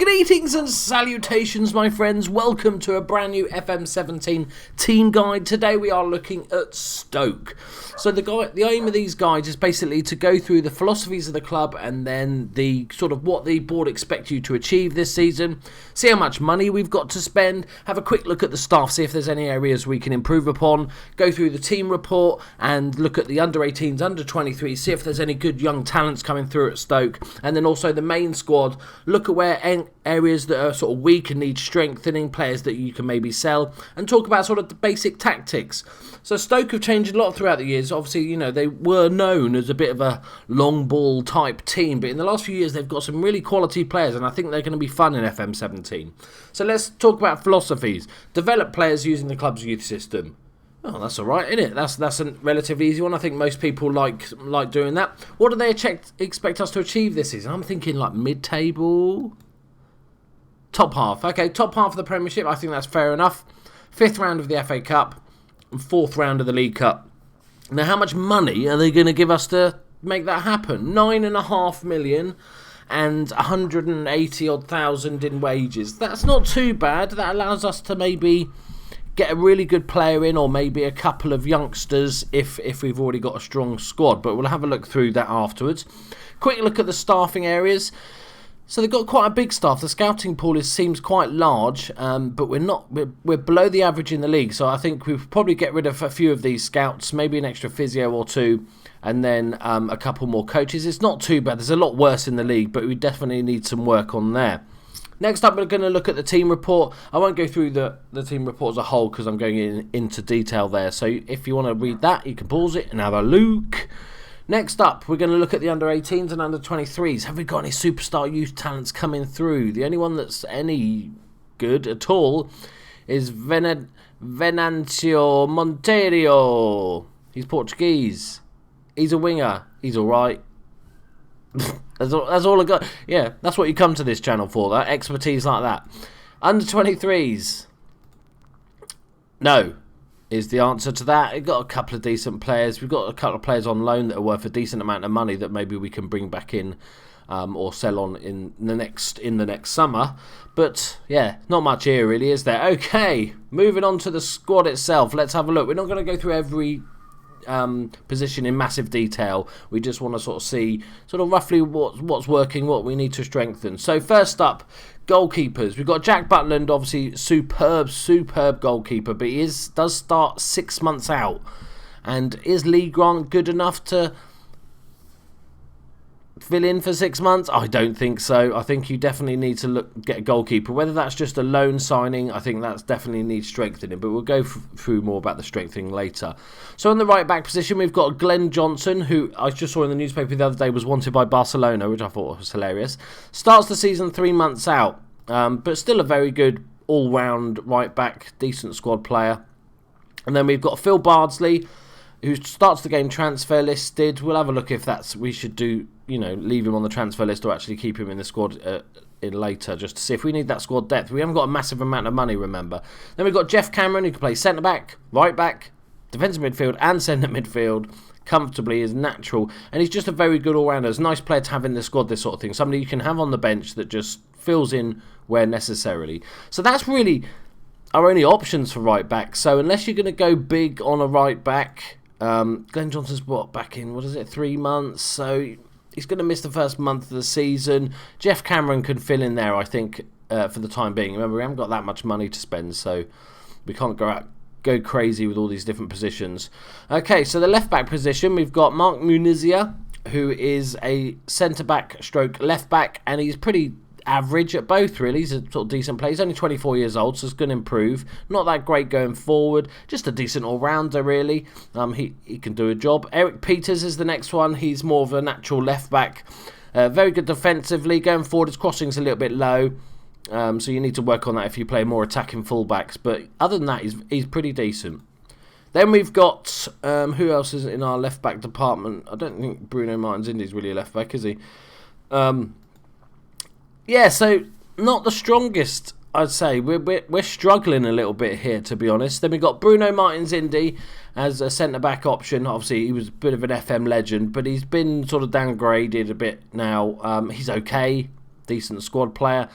Greetings and salutations, my friends. Welcome to a brand new FM17 team guide. Today we are looking at Stoke. So the aim of these guides is basically to go through the philosophies of the club and then the sort of what the board expect you to achieve this season, see how much money we've got to spend, have a quick look at the staff, see if there's any areas we can improve upon, go through the team report and look at the under-18s, under-23s, see if there's any good young talents coming through at Stoke, and then also the main squad, look at where areas that are sort of weak and need strengthening, players that you can maybe sell, and talk about sort of the basic tactics. So Stoke have changed a lot throughout the years. Obviously, you know, they were known as a bit of a long ball type team, but in the last few years they've got some really quality players, and I think they're going to be fun in FM17. So let's talk about philosophies. Develop players using the club's youth system. Oh, that's all right, isn't it? That's a relatively easy one. I think most people like doing that. What do they expect us to achieve this season? I'm thinking like mid-table, top half. Okay, top half of the Premiership. I think that's fair enough. 5th round of the FA Cup and 4th round of the League Cup. Now, how much money are they going to give us to make that happen? 9.5 million and 180 odd thousand in wages. That's not too bad. That allows us to maybe get a really good player in, or maybe a couple of youngsters if we've already got a strong squad. But we'll have a look through that afterwards. Quick look at the staffing areas. So they've got quite a big staff. The scouting pool seems quite large, but we're below the average in the league. So I think we'll probably get rid of a few of these scouts, maybe an extra physio or two, and then a couple more coaches. It's not too bad. There's a lot worse in the league, but we definitely need some work on there. Next up, we're going to look at the team report. I won't go through the team report as a whole because I'm going into detail there. So if you want to read that, you can pause it and have a look. Next up, we're going to look at the under-18s and under-23s. Have we got any superstar youth talents coming through? The only one that's any good at all is Venancio Monteiro. He's Portuguese. He's a winger. He's all right. That's all I got. Yeah, that's what you come to this channel for, that expertise like that. Under-23s. No is the answer to that. We've got a couple of decent players. We've got a couple of players on loan that are worth a decent amount of money that maybe we can bring back in or sell on in the next summer. But yeah, not much here really, is there? Okay, moving on to the squad itself. Let's have a look. We're not going to go through every position in massive detail. We just want to sort of see sort of roughly what's working, what we need to strengthen. So first up, goalkeepers. We've got Jack Butland, obviously superb goalkeeper, but he does start 6 months out. And is Lee Grant good enough to fill in for 6 months? I don't think so. I think you definitely need to get a goalkeeper. Whether that's just a loan signing, I think that's definitely needs strengthening, but we'll go through more about the strengthening later. So in the right back position, we've got Glenn Johnson, who I just saw in the newspaper the other day was wanted by Barcelona, which I thought was hilarious. Starts the season 3 months out, but still a very good all-round right back, decent squad player. And then we've got Phil Bardsley, who starts the game transfer listed. We'll have a look if we should do, leave him on the transfer list or actually keep him in the squad in later, just to see if we need that squad depth. We haven't got a massive amount of money, remember. Then we've got Geoff Cameron, who can play centre-back, right-back, defensive midfield and centre midfield comfortably, is natural. And he's just a very good all-rounder. It's a nice player to have in the squad, this sort of thing. Somebody you can have on the bench that just fills in where necessarily. So that's really our only options for right-back. So unless you're going to go big on a right-back, Glenn Johnson's back in 3 months, so he's going to miss the first month of the season. Geoff Cameron can fill in there, I think, for the time being. Remember, we haven't got that much money to spend, so we can't go crazy with all these different positions. Okay, so the left back position, we've got Mark Munizia, who is a centre back stroke left back, and he's pretty average at both, really. He's a sort of decent player. He's only 24 years old, so it's going to improve. Not that great going forward. Just a decent all-rounder, really. He can do a job. Erik Peters is the next one. He's more of a natural left-back. Very good defensively. Going forward, his crossing's a little bit low. So you need to work on that if you play more attacking fullbacks. But other than that, he's pretty decent. Then we've got, who else is in our left-back department? I don't think Bruno Martins Indy's really a left-back, is he? Yeah, so not the strongest, I'd say. We're struggling a little bit here, to be honest. Then we've got Bruno Martins Indy as a centre-back option. Obviously, he was a bit of an FM legend, but he's been sort of downgraded a bit now. He's okay, decent squad player.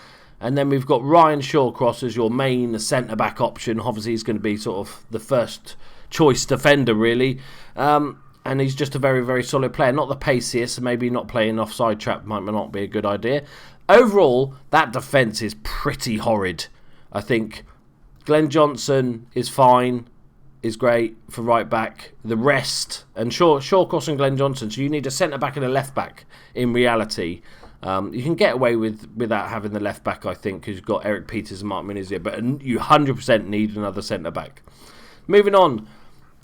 And then we've got Ryan Shawcross as your main centre-back option. Obviously, he's going to be sort of the first choice defender, really. And he's just a very, very solid player. Not the paciest, so maybe not playing offside trap might not be a good idea. Overall, that defence is pretty horrid. I think Glenn Johnson is fine, is great for right back. The rest, and Shawcross and Glenn Johnson, so you need a centre-back and a left-back in reality. You can get away without having the left-back, I think, because you've got Erik Peters and Mark Minizia, but you 100% need another centre-back. Moving on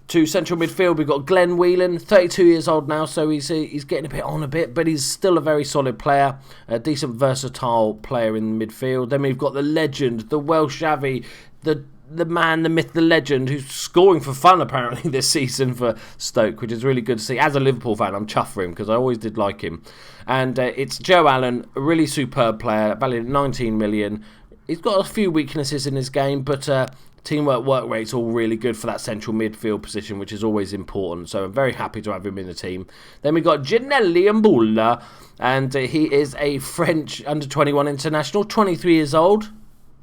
to central midfield, we've got Glenn Whelan, 32 years old now, so he's getting a bit, but he's still a very solid player, a decent versatile player in the midfield. Then we've got the legend, the Welsh Avi, the man, the myth, the legend, who's scoring for fun apparently this season for Stoke, which is really good to see. As a Liverpool fan, I'm chuffed for him because I always did like him. And it's Joe Allen, a really superb player, valued at 19 million. He's got a few weaknesses in his game, but teamwork, work rate's all really good for that central midfield position, which is always important. So I'm very happy to have him in the team. Then we've got Ginelli Mbulla, and he is a French under-21 international, 23 years old.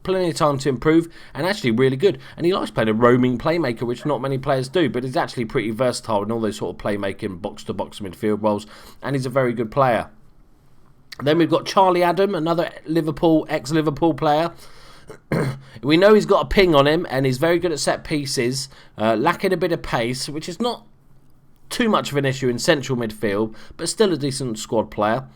Plenty of time to improve, and actually really good. And he likes playing a roaming playmaker, which not many players do, but he's actually pretty versatile in all those sort of playmaking, box-to-box midfield roles, and he's a very good player. Then we've got Charlie Adam, another ex-Liverpool player. We know he's got a ping on him, and he's very good at set pieces, lacking a bit of pace, which is not too much of an issue in central midfield, but still a decent squad player.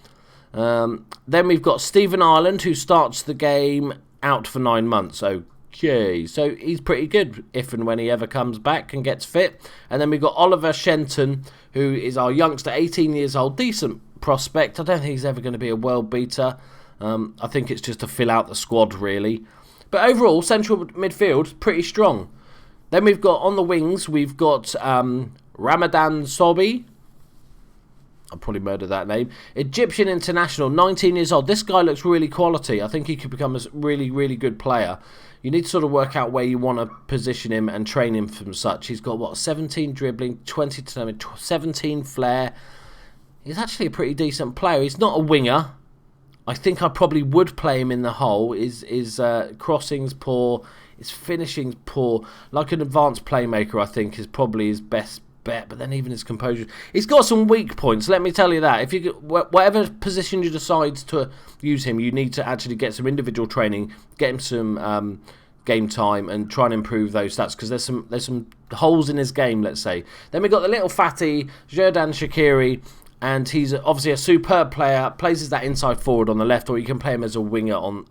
Then we've got Stephen Ireland, who starts the game out for 9 months. Okay, so he's pretty good if and when he ever comes back and gets fit. And then we've got Oliver Shenton, who is our youngster, 18 years old, decent prospect. I don't think he's ever going to be a world beater. I think it's just to fill out the squad, really. But overall, central midfield, pretty strong. Then we've got, on the wings, we've got Ramadan Sobi. I'll probably murder that name. Egyptian international, 19 years old. This guy looks really quality. I think he could become a really, really good player. You need to sort of work out where you want to position him and train him from such. He's got, 17 dribbling, 17 flair. He's actually a pretty decent player. He's not a winger. I think I probably would play him in the hole. His crossing's poor. His finishing's poor. Like an advanced playmaker, I think, is probably his best bet, but then even his composure, he's got some weak points, let me tell you that. If you whatever position you decide to use him, you need to actually get some individual training, get him some game time, and try and improve those stats, because there's some holes in his game, let's say. Then we've got the little fatty Xherdan Shaqiri, and he's obviously a superb player, plays as that inside forward on the left, or you can play him as a winger on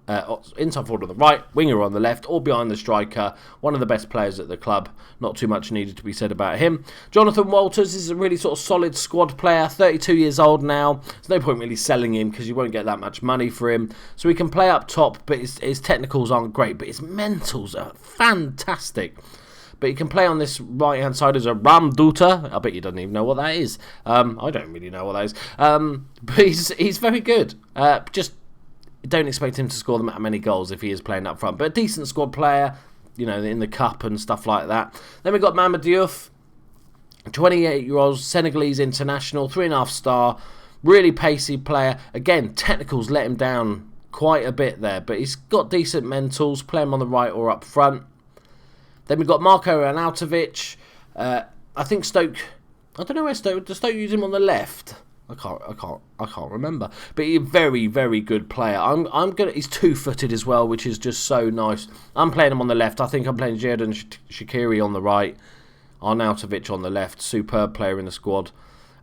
inside forward on the right, winger on the left, or behind the striker. One of the best players at the club. Not too much needed to be said about him. Jonathan Walters is a really sort of solid squad player, 32 years old now. There's no point really selling him because you won't get that much money for him. So he can play up top, but his technicals aren't great, but his mentals are fantastic. But he can play on this right-hand side as a Ramduta. I bet you don't even know what that is. I don't really know what that is. But he's very good. Just don't expect him to score that many goals if he is playing up front. But a decent squad player, you know, in the cup and stuff like that. Then we've got Mamadou Diouf, 28-year-old Senegalese international, 3.5 star, really pacey player. Again, technicals let him down quite a bit there, but he's got decent mentals. Play him on the right or up front. Then we've got Marko Arnautovic. I think Stoke. I don't know where Stoke. Does Stoke use him on the left? I can't remember. But he's a very, very good player. He's 2-footed as well, which is just so nice. I'm playing him on the left. I think I'm playing Xherdan Shaqiri on the right. Arnautovic on the left. Superb player in the squad.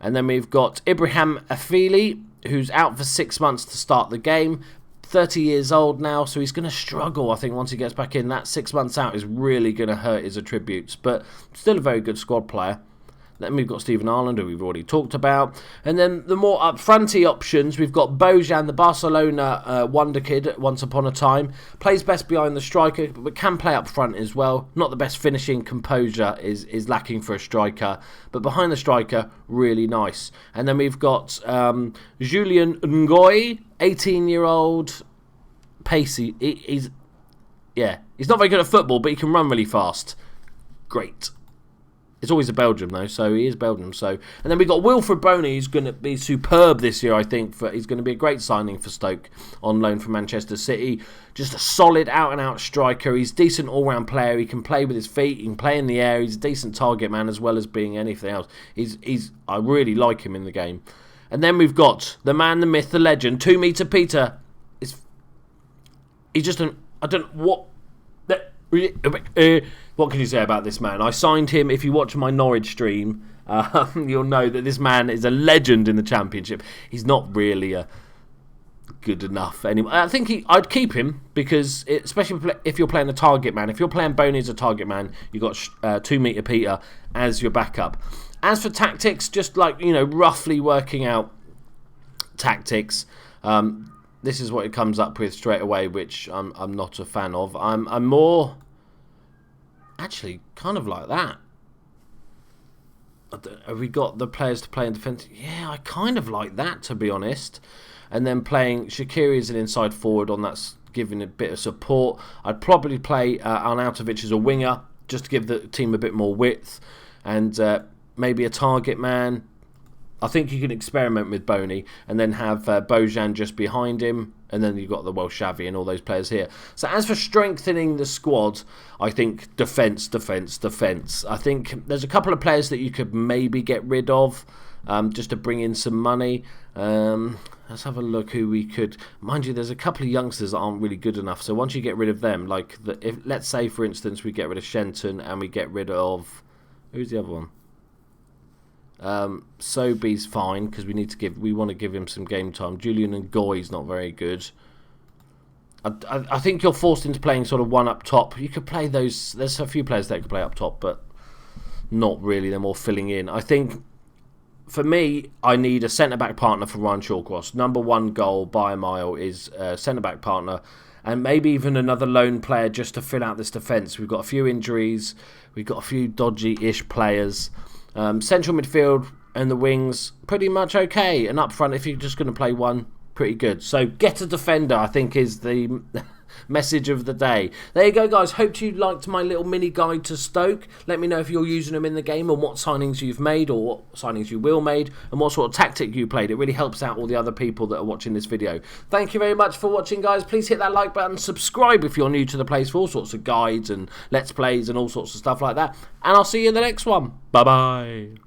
And then we've got Ibrahim Afili, who's out for 6 months to start the game. 30 years old now, so he's going to struggle, I think, once he gets back in. That 6 months out is really going to hurt his attributes, but still a very good squad player. Then we've got Stephen Ireland, who we've already talked about. And then the more up-fronty options, we've got Bojan, the Barcelona wonder kid, once upon a time. Plays best behind the striker, but can play up front as well. Not the best finishing. Composure is lacking for a striker. But behind the striker, really nice. And then we've got Julian Boyd, 18-year-old, pacey. He's not very good at football, but he can run really fast. Great. It's always a Belgium though, so he is Belgium. So, and then we got Wilfred Boney, who's going to be superb this year, I think. He's going to be a great signing for Stoke on loan from Manchester City. Just a solid out-and-out striker. He's a decent all-round player. He can play with his feet. He can play in the air. He's a decent target man as well as being anything else. I really like him in the game. And then we've got the man, the myth, the legend, 2 Meter Peter. He's just an... I don't know what can you say about this man? I signed him. If you watch my Norwich stream, you'll know that this man is a legend in the Championship. He's not really good enough anymore. I think I'd keep him because, especially if you're playing a target man. If you're playing Boney as a target man, you've got 2 Meter Peter as your backup. As for tactics, just like, roughly working out tactics, this is what it comes up with straight away, which I'm not a fan of. I'm more actually kind of like that. Have we got the players to play in defence? Yeah, I kind of like that, to be honest. And then playing Shaqiri as an inside forward on that's giving a bit of support. I'd probably play Arnautovic as a winger just to give the team a bit more width, and maybe a target man. I think you can experiment with Boney and then have Bojan just behind him, and then you've got the Welsh Xavi and all those players here. So as for strengthening the squad, I think defence. I think there's a couple of players that you could maybe get rid of just to bring in some money. Let's have a look who we could... Mind you, there's a couple of youngsters that aren't really good enough. So once you get rid of them, like let's say, for instance, we get rid of Shenton and we get rid of... Who's the other one? Sobe's fine because we want to give him some game time. Julian Boyd's not very good. I think you're forced into playing sort of one up top. You could play those. There's a few players that could play up top, but not really. They're more filling in. I think for me, I need a centre back partner for Ryan Shawcross. Number one goal by a mile is a centre back partner, and maybe even another lone player just to fill out this defence. We've got a few injuries. We've got a few dodgy-ish players. Central midfield and the wings, pretty much okay. And up front, if you're just going to play one, pretty good. So get a defender, I think, is the message of the day. There you go, guys. Hope you liked my little mini guide to Stoke. Let me know if you're using them in the game and what signings you've made or what signings you will made and what sort of tactic you played. It really helps out all the other people that are watching this video. Thank you very much for watching, guys. Please hit that like button. Subscribe if you're new to the place for all sorts of guides and let's plays and all sorts of stuff like that. And I'll see you in the next one. Bye-bye.